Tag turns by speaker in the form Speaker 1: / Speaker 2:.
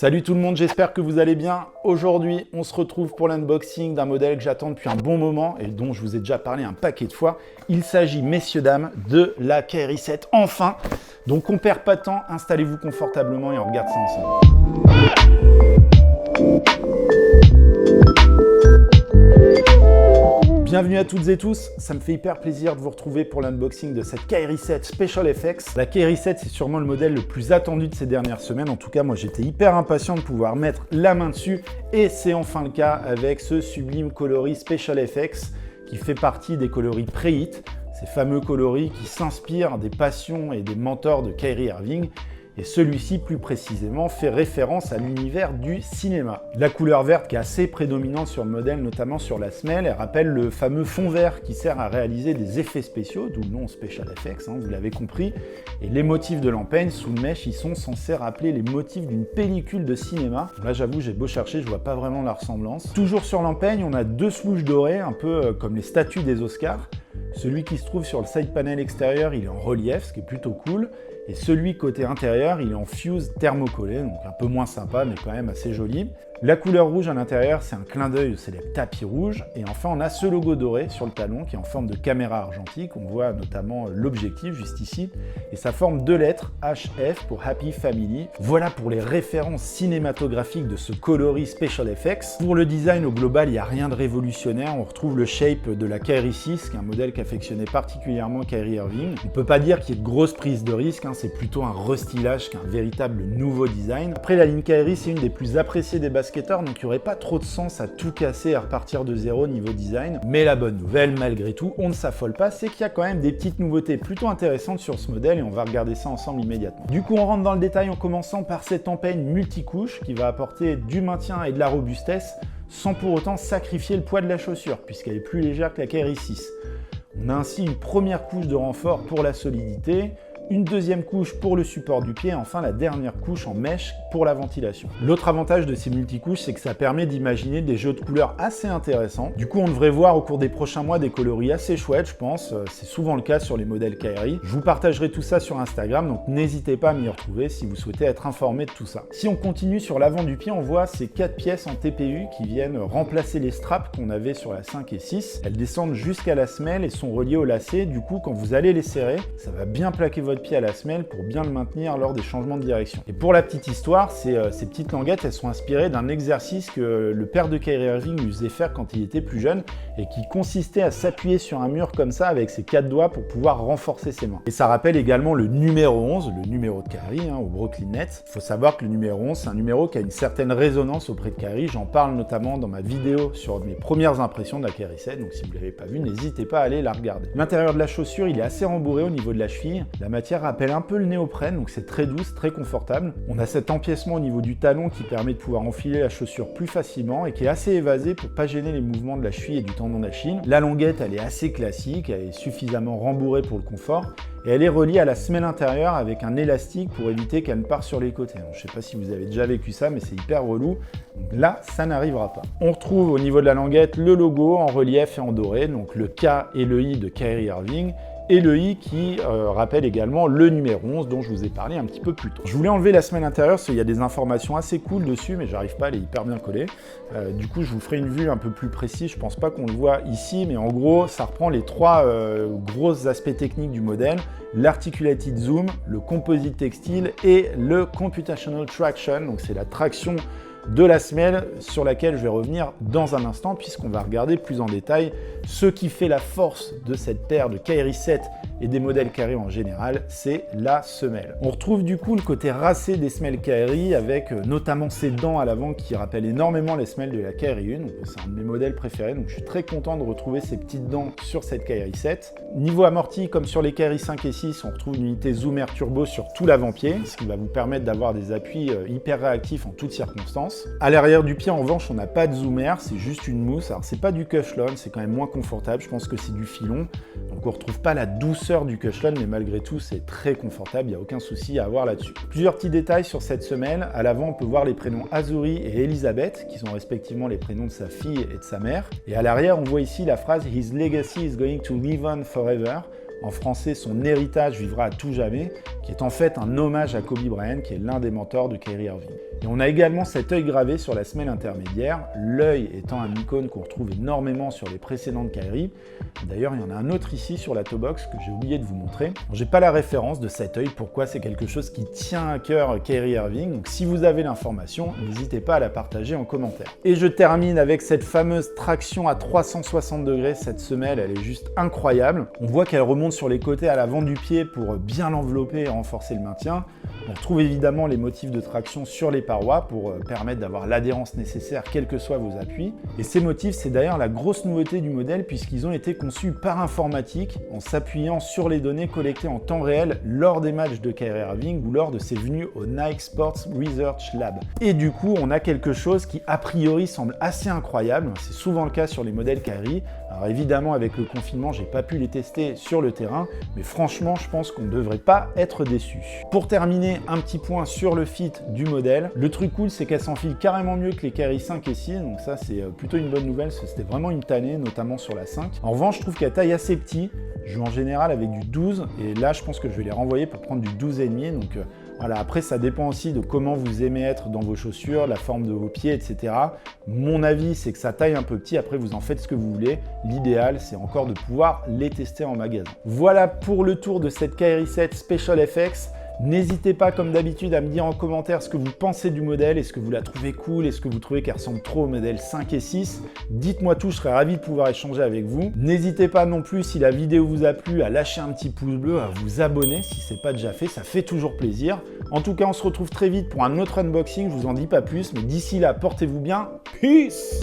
Speaker 1: Salut tout le monde, j'espère que vous allez bien. Aujourd'hui, on se retrouve pour l'unboxing d'un modèle que j'attends depuis un bon moment et dont je vous ai déjà parlé un paquet de fois. Il s'agit, messieurs, dames, de la KRI 7, enfin. Donc on perd pas de temps, installez-vous confortablement et on regarde ça ensemble. Bienvenue à toutes et tous, ça me fait hyper plaisir de vous retrouver pour l'unboxing de cette KRI 7 Special FX. La KRI 7, c'est sûrement le modèle le plus attendu de ces dernières semaines. En tout cas, moi, j'étais hyper impatient de pouvoir mettre la main dessus. Et c'est enfin le cas avec ce sublime coloris Special FX qui fait partie des coloris Pre-Hit, ces fameux coloris qui s'inspirent des passions et des mentors de Kyrie Irving. Et celui-ci, plus précisément, fait référence à l'univers du cinéma. La couleur verte qui est assez prédominante sur le modèle, notamment sur la semelle, elle rappelle le fameux fond vert qui sert à réaliser des effets spéciaux, d'où le nom Special FX, vous l'avez compris. Et les motifs de l'empeigne, sous le mesh, ils sont censés rappeler les motifs d'une pellicule de cinéma. Là, j'avoue, j'ai beau chercher, je vois pas vraiment la ressemblance. Toujours sur l'empeigne, on a deux slouches dorées, un peu comme les statues des Oscars. Celui qui se trouve sur le side panel extérieur, il est en relief, ce qui est plutôt cool. Et celui côté intérieur, il est en fuse thermocollé, donc un peu moins sympa, mais quand même assez joli. La couleur rouge à l'intérieur, c'est un clin d'œil au célèbre tapis rouge. Et enfin, on a ce logo doré sur le talon qui est en forme de caméra argentique. On voit notamment l'objectif juste ici. Et ça forme deux lettres, HF pour Happy Family. Voilà pour les références cinématographiques de ce coloris Special FX. Pour le design au global, il n'y a rien de révolutionnaire. On retrouve le shape de la KRI 6, qui est un modèle qu'affectionnait particulièrement Kyrie Irving. On ne peut pas dire qu'il y ait de grosses prises de risque, c'est plutôt un restylage qu'un véritable nouveau design. Après, la ligne KRI, c'est une des plus appréciées des basketeurs, donc il n'y aurait pas trop de sens à tout casser et à repartir de zéro niveau design. Mais la bonne nouvelle, malgré tout, on ne s'affole pas, c'est qu'il y a quand même des petites nouveautés plutôt intéressantes sur ce modèle et on va regarder ça ensemble immédiatement. Du coup, on rentre dans le détail en commençant par cette empeigne multicouche qui va apporter du maintien et de la robustesse sans pour autant sacrifier le poids de la chaussure puisqu'elle est plus légère que la KRI 6. On a ainsi une première couche de renfort pour la solidité, une deuxième couche pour le support du pied et enfin la dernière couche en mèche pour la ventilation. L'autre avantage de ces multicouches, c'est que ça permet d'imaginer des jeux de couleurs assez intéressants. Du coup, on devrait voir au cours des prochains mois des coloris assez chouettes, je pense. C'est souvent le cas sur les modèles KRI. Je vous partagerai tout ça sur Instagram, donc n'hésitez pas à m'y retrouver si vous souhaitez être informé de tout ça. Si on continue sur l'avant du pied, on voit ces 4 pièces en TPU qui viennent remplacer les straps qu'on avait sur la 5 et 6. Elles descendent jusqu'à la semelle et sont reliées au lacet. Du coup, quand vous allez les serrer, ça va bien plaquer votre pied à la semelle pour bien le maintenir lors des changements de direction. Et pour la petite histoire, ces petites languettes, elles sont inspirées d'un exercice que le père de Kyrie Irving lui faisait faire quand il était plus jeune et qui consistait à s'appuyer sur un mur comme ça avec ses 4 doigts pour pouvoir renforcer ses mains. Et ça rappelle également le numéro 11, le numéro de Kyrie au Brooklyn Nets. Il faut savoir que le numéro 11, c'est un numéro qui a une certaine résonance auprès de Kyrie. J'en parle notamment dans ma vidéo sur mes premières impressions de la KRI 7, donc si vous ne l'avez pas vu, n'hésitez pas à aller la regarder. L'intérieur de la chaussure, il est assez rembourré au niveau de la cheville. La matière rappelle un peu le néoprène, donc c'est très douce, très confortable. On a cet empiècement au niveau du talon qui permet de pouvoir enfiler la chaussure plus facilement et qui est assez évasé pour pas gêner les mouvements de la cheville et du tendon d'Achille. La languette, elle est assez classique, elle est suffisamment rembourrée pour le confort et elle est reliée à la semelle intérieure avec un élastique pour éviter qu'elle ne parte sur les côtés. Je sais pas si vous avez déjà vécu ça, mais c'est hyper relou. Donc là, ça n'arrivera pas. On retrouve au niveau de la languette le logo en relief et en doré, donc le K et le I de Kyrie Irving, et le I qui rappelle également le numéro 11 dont je vous ai parlé un petit peu plus tôt. Je voulais enlever la semelle intérieure parce qu'il y a des informations assez cool dessus, mais j'arrive pas, elle est hyper bien collée. Du coup, je vous ferai une vue un peu plus précise, je pense pas qu'on le voit ici, mais en gros, ça reprend les 3 gros aspects techniques du modèle, l'articulated zoom, le composite textile et le computational traction, donc c'est la traction de la semelle sur laquelle je vais revenir dans un instant puisqu'on va regarder plus en détail ce qui fait la force de cette paire de KRI 7 et des modèles KRI en général, c'est la semelle. On retrouve du coup le côté racé des semelles KRI avec notamment ces dents à l'avant qui rappellent énormément les semelles de la KRI 1, donc c'est un de mes modèles préférés, donc je suis très content de retrouver ces petites dents sur cette KRI 7. Niveau amorti, comme sur les KRI 5 et 6, on retrouve une unité Zoomer Turbo sur tout l'avant-pied, ce qui va vous permettre d'avoir des appuis hyper réactifs en toutes circonstances. À l'arrière du pied, en revanche, on n'a pas de Zoomer, c'est juste une mousse. Alors c'est pas du Cushlon, c'est quand même moins confortable, je pense que c'est du filon, donc on retrouve pas la douceur du Cushlon, mais malgré tout, c'est très confortable, il n'y a aucun souci à avoir là-dessus. Plusieurs petits détails sur cette semelle. À l'avant, on peut voir les prénoms Azuri et Elizabeth, qui sont respectivement les prénoms de sa fille et de sa mère. Et à l'arrière, on voit ici la phrase « His legacy is going to live on forever ». en français Son héritage vivra à tout jamais, qui est en fait un hommage à Kobe Bryant, qui est l'un des mentors de Kyrie Irving. Et on a également cet œil gravé sur la semelle intermédiaire, l'œil étant un icône qu'on retrouve énormément sur les précédentes Kyrie. D'ailleurs, il y en a un autre ici sur la toe box que j'ai oublié de vous montrer. J'ai pas la référence de cet œil, pourquoi c'est quelque chose qui tient à cœur Kyrie Irving. Donc si vous avez l'information, n'hésitez pas à la partager en commentaire. Et je termine avec cette fameuse traction à 360 degrés. Cette semelle, elle est juste incroyable. On voit qu'elle remonte sur les côtés à l'avant du pied pour bien l'envelopper et renforcer le maintien. On retrouve évidemment les motifs de traction sur les parois pour permettre d'avoir l'adhérence nécessaire quels que soient vos appuis. Et ces motifs, c'est d'ailleurs la grosse nouveauté du modèle puisqu'ils ont été conçus par informatique en s'appuyant sur les données collectées en temps réel lors des matchs de Kyrie Irving ou lors de ses venues au Nike Sports Research Lab. Et du coup, on a quelque chose qui a priori semble assez incroyable. C'est souvent le cas sur les modèles Kyrie. Alors évidemment, avec le confinement, j'ai pas pu les tester sur le terrain, mais franchement, je pense qu'on ne devrait pas être déçu. Pour terminer, un petit point sur le fit du modèle. Le truc cool, c'est qu'elle s'enfile carrément mieux que les Kyrie 5 et 6, donc ça c'est plutôt une bonne nouvelle, parce que c'était vraiment une tannée, notamment sur la 5. En revanche, je trouve qu'elle taille assez petit. Je joue en général avec du 12, et là je pense que je vais les renvoyer pour prendre du 12,5, donc voilà, après ça dépend aussi de comment vous aimez être dans vos chaussures, la forme de vos pieds, etc. Mon avis, c'est que ça taille un peu petit, après vous en faites ce que vous voulez. L'idéal, c'est encore de pouvoir les tester en magasin. Voilà pour le tour de cette Kyrie 7 Special FX. N'hésitez pas, comme d'habitude, à me dire en commentaire ce que vous pensez du modèle. Est-ce que vous la trouvez cool? Est-ce que vous trouvez qu'elle ressemble trop au modèle 5 et 6? Dites-moi tout, je serais ravi de pouvoir échanger avec vous. N'hésitez pas non plus, si la vidéo vous a plu, à lâcher un petit pouce bleu, à vous abonner si ce n'est pas déjà fait, ça fait toujours plaisir. En tout cas, on se retrouve très vite pour un autre unboxing, je vous en dis pas plus, mais d'ici là, portez-vous bien. Peace!